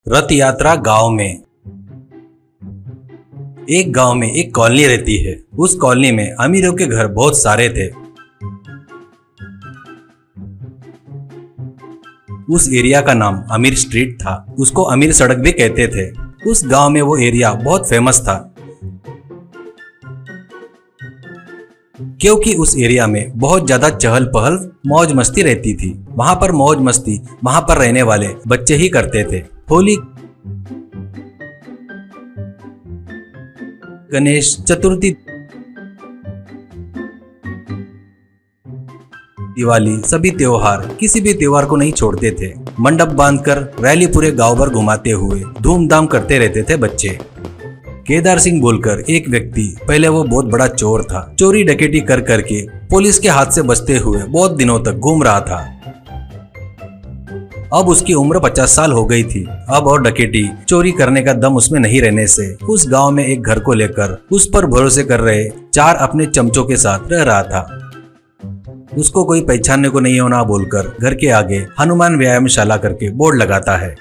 रथ यात्रा गांव में। एक गांव में एक कॉलोनी रहती है। उस कॉलोनी में अमीरों के घर बहुत सारे थे। उस एरिया का नाम अमीर स्ट्रीट था। उसको अमीर सड़क भी कहते थे। उस गांव में वो एरिया बहुत फेमस था क्योंकि उस एरिया में बहुत ज्यादा चहल पहल मौज मस्ती रहती थी। वहां पर मौज मस्ती वहां पर रहने वाले बच्चे ही करते थे। होली, गणेश चतुर्थी, दिवाली, सभी त्योहार किसी भी त्योहार को नहीं छोड़ते थे। मंडप बांधकर रैली पूरे गांव भर घुमाते हुए धूमधाम करते रहते थे बच्चे। केदार सिंह बोलकर एक व्यक्ति, पहले वो बहुत बड़ा चोर था। चोरी डकैती कर करके पुलिस के हाथ से बचते हुए बहुत दिनों तक घूम रहा था। अब उसकी उम्र 50 साल हो गई थी। अब और डकैती चोरी करने का दम उसमें नहीं रहने से उस गांव में एक घर को लेकर उस पर भरोसे कर रहे 4 अपने चमचों के साथ रह रहा था। उसको कोई पहचानने को नहीं होना बोलकर घर के आगे हनुमान व्यायामशाला करके बोर्ड लगाता है।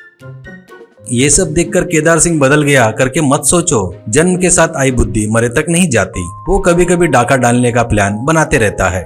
ये सब देखकर केदार सिंह बदल गया करके मत सोचो। जन्म के साथ आई बुद्धि मरे तक नहीं जाती। वो कभी कभी डाका डालने का प्लान बनाते रहता है।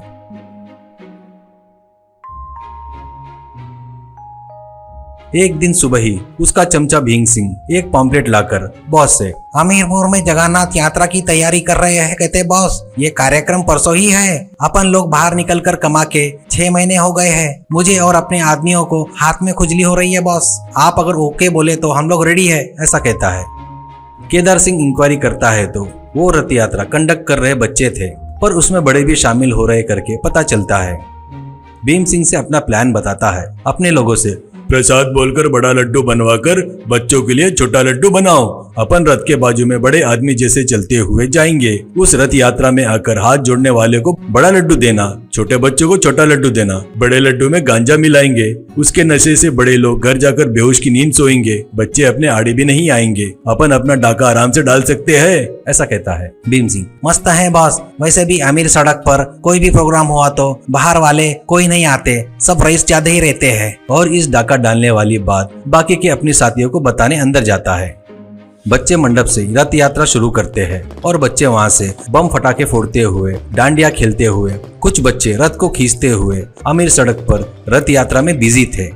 एक दिन सुबह ही उसका चमचा भीम सिंह एक पॉम्पलेट लाकर बॉस से, हमीरपुर में जगन्नाथ यात्रा की तैयारी कर रहे हैं कहते बॉस। ये कार्यक्रम परसों ही है। अपन लोग बाहर निकलकर कमा के 6 महीने हो गए हैं। मुझे और अपने आदमियों को हाथ में खुजली हो रही है बॉस। आप अगर ओके बोले तो हम लोग रेडी है, ऐसा कहता है। केदार सिंह इंक्वायरी करता है तो वो रथ यात्रा कंडक्ट कर रहे बच्चे थे, पर उसमें बड़े भी शामिल हो रहे करके पता चलता है। भीम सिंह से अपना प्लान बताता है। अपने लोगों से, प्रसाद बोलकर बड़ा लड्डू बनवाकर बच्चों के लिए छोटा लड्डू बनाओ। अपन रथ के बाजू में बड़े आदमी जैसे चलते हुए जाएंगे। उस रथ यात्रा में आकर हाथ जोड़ने वाले को बड़ा लड्डू देना, छोटे बच्चों को छोटा लड्डू देना। बड़े लड्डू में गांजा मिलाएंगे। उसके नशे से बड़े लोग घर जाकर बेहोश की नींद सोएंगे। बच्चे अपने आड़े भी नहीं आएंगे। अपन अपना डाका आराम से डाल सकते हैं, ऐसा कहता है भीम सिंह। मस्त है बॉस। वैसे भी अमीर सड़क पर कोई भी प्रोग्राम हुआ तो बाहर वाले कोई नहीं आते, सब रईस ज्यादा ही रहते हैं। और इस डाका डालने वाली बात बाकी के अपने साथियों को बताने अंदर जाता है। बच्चे मंडप से रथ यात्रा शुरू करते हैं और बच्चे वहां से बम फटाके फोड़ते हुए, डांडिया खेलते हुए, कुछ बच्चे रथ को खींचते हुए अमीर सड़क पर रथ यात्रा में बिजी थे।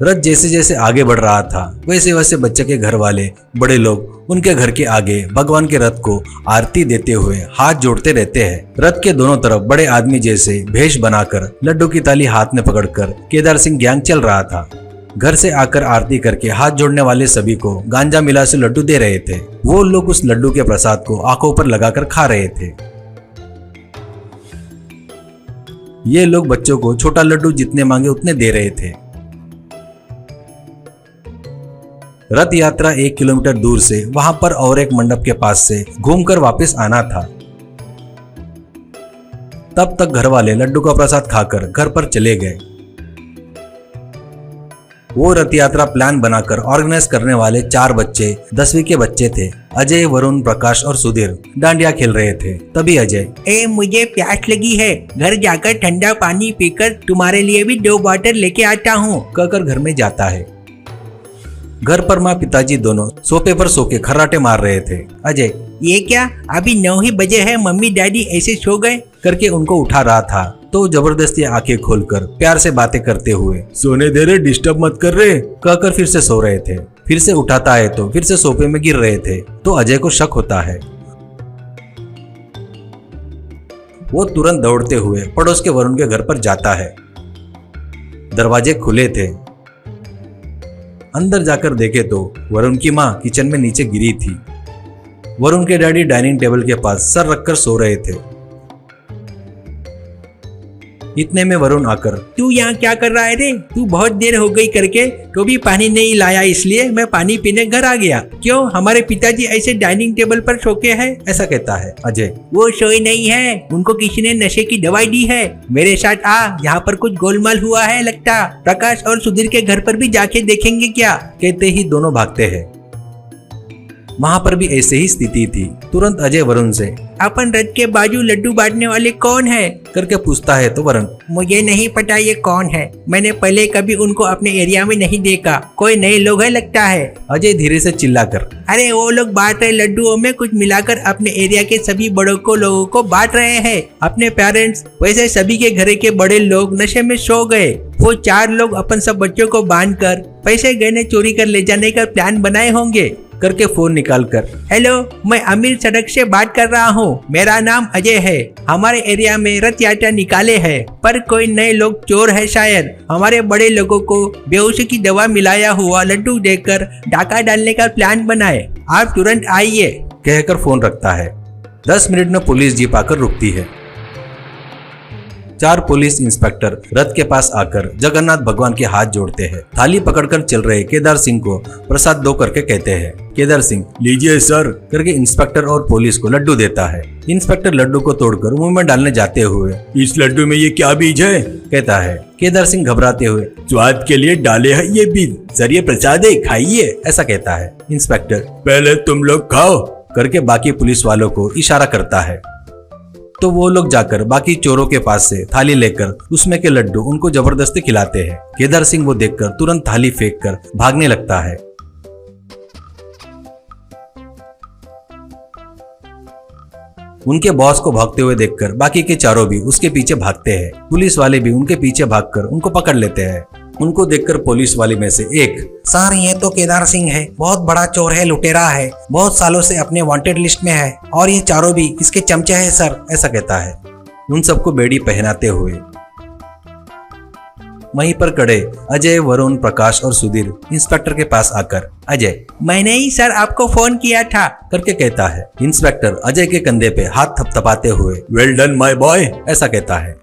रथ जैसे जैसे आगे बढ़ रहा था वैसे वैसे बच्चे के घर वाले बड़े लोग उनके घर के आगे भगवान के रथ को आरती देते हुए हाथ जोड़ते रहते हैं। रथ के दोनों तरफ बड़े आदमी जैसे भेष बनाकर लड्डू की ताली हाथ में पकड़कर केदार सिंह गैंग चल रहा था। घर से आकर आरती करके हाथ जोड़ने वाले सभी को गांजा मिला से लड्डू दे रहे थे। वो लोग उस लड्डू के प्रसाद को आंखों पर लगाकर खा रहे थे। ये लोग बच्चों को छोटा लड्डू जितने मांगे उतने दे रहे थे। रथ यात्रा 1 किलोमीटर दूर से वहां पर और एक मंडप के पास से घूमकर वापस आना था। तब तक घर वाले लड्डू का प्रसाद खाकर घर पर चले गए। वो रथ यात्रा प्लान बनाकर ऑर्गेनाइज करने वाले 4 बच्चे 10वीं के बच्चे थे। अजय, वरुण, प्रकाश और सुधीर डांडिया खेल रहे थे। तभी अजय, मुझे प्यास लगी है, घर जाकर ठंडा पानी पीकर तुम्हारे लिए भी 2 बॉटल लेके आता हूँ, कहकर घर में जाता है। घर पर माँ पिताजी दोनों सोफे पर सो के खर्राटे मार रहे थे। अजय, ये क्या, अभी 9 ही बजे है, मम्मी डैडी ऐसे सो गए करके उनको उठा रहा था तो जबरदस्ती आंखें खोलकर प्यार से बातें करते हुए, सोने दे रहे, डिस्टर्ब मत कर रहे, कहकर फिर से सो रहे थे। फिर से उठाता है तो फिर से सोफे में गिर रहे थे। तो अजय को शक होता है। वो तुरंत दौड़ते हुए पड़ोस के वरुण के घर पर जाता है। दरवाजे खुले थे। अंदर जाकर देखे तो वरुण की माँ किचन में नीचे गिरी थी। वरुण के डैडी डाइनिंग टेबल के पास सर रखकर सो रहे थे। इतने में वरुण आकर, तू यहाँ क्या कर रहा है रे? तू बहुत देर हो गई करके तो भी पानी नहीं लाया, इसलिए मैं पानी पीने घर आ गया। क्यों, हमारे पिताजी ऐसे डाइनिंग टेबल पर सो के हैं, ऐसा कहता है अजय। वो सोए नहीं है, उनको किसी ने नशे की दवाई दी है। मेरे साथ आ, यहाँ पर कुछ गोलमाल हुआ है लगता। प्रकाश और सुधीर के घर पर भी जाके देखेंगे क्या। कहते ही दोनों भागते हैं। वहाँ पर भी ऐसे ही स्थिति थी। तुरंत अजय वरुण से अपन रथ के बाजू लड्डू बांटने वाले कौन है करके पूछता है तो वरुण मुझे नहीं पता ये कौन है, मैंने पहले कभी उनको अपने एरिया में नहीं देखा, कोई नए लोग है लगता है। अजय धीरे से चिल्लाकर अरे वो लोग बांट रहे लड्डुओं में कुछ मिलाकर अपने एरिया के सभी बड़ों को लोगों को बांट रहे हैं, अपने पेरेंट्स। वैसे सभी के घरे के बड़े लोग नशे में सो गए, वो 4 लोग अपन सब बच्चों को बांधकर पैसे गहने चोरी कर ले जाने का प्लान बनाए होंगे करके फोन निकालकर हेलो, मैं अमीर सड़क से बात कर रहा हूँ, मेरा नाम अजय है। हमारे एरिया में रथ यात्रा निकाले है, पर कोई नए लोग चोर है शायद। हमारे बड़े लोगों को बेहोशी की दवा मिलाया हुआ लड्डू देकर डाका डालने का प्लान बनाए, आप तुरंत आइए कहकर फोन रखता है। 10 मिनट में पुलिस जीप आकर रुकती है। 4 पुलिस इंस्पेक्टर रथ के पास आकर जगन्नाथ भगवान के हाथ जोड़ते हैं। थाली पकड़कर चल रहे केदार सिंह को प्रसाद दो करके कहते हैं। केदार सिंह लीजिए सर करके इंस्पेक्टर और पुलिस को लड्डू देता है। इंस्पेक्टर लड्डू को तोड़कर मुंह में डालने जाते हुए इस लड्डू में ये क्या बीज है कहता है। केदार सिंह घबराते हुए स्वाद के लिए डाले है ये बीज, सर ये प्रसाद है, खाइए ऐसा कहता है। इंस्पेक्टर पहले तुम लोग खाओ करके बाकी पुलिस वालों को इशारा करता है, तो वो लोग जाकर बाकी चोरों के पास से थाली लेकर उसमें के लड्डू उनको जबरदस्ती खिलाते हैं। केदार सिंह वो देखकर तुरंत थाली फेंक कर भागने लगता है। उनके बॉस को भागते हुए देखकर बाकी के चारों भी उसके पीछे भागते हैं। पुलिस वाले भी उनके पीछे भागकर उनको पकड़ लेते हैं। उनको देखकर पुलिस वाले में से एक सर ये तो केदार सिंह है, बहुत बड़ा चोर है, लुटेरा है, बहुत सालों से अपने वांटेड लिस्ट में है और ये चारों भी इसके चमचे हैं सर, ऐसा कहता है। उन सबको बेड़ी पहनाते हुए वहीं पर खड़े अजय, वरुण, प्रकाश और सुधीर इंस्पेक्टर के पास आकर अजय मैंने ही सर आपको फोन किया था करके कहता है। इंस्पेक्टर अजय के कंधे पे हाथ थपथपाते हुए वेल डन माय बॉय ऐसा कहता है।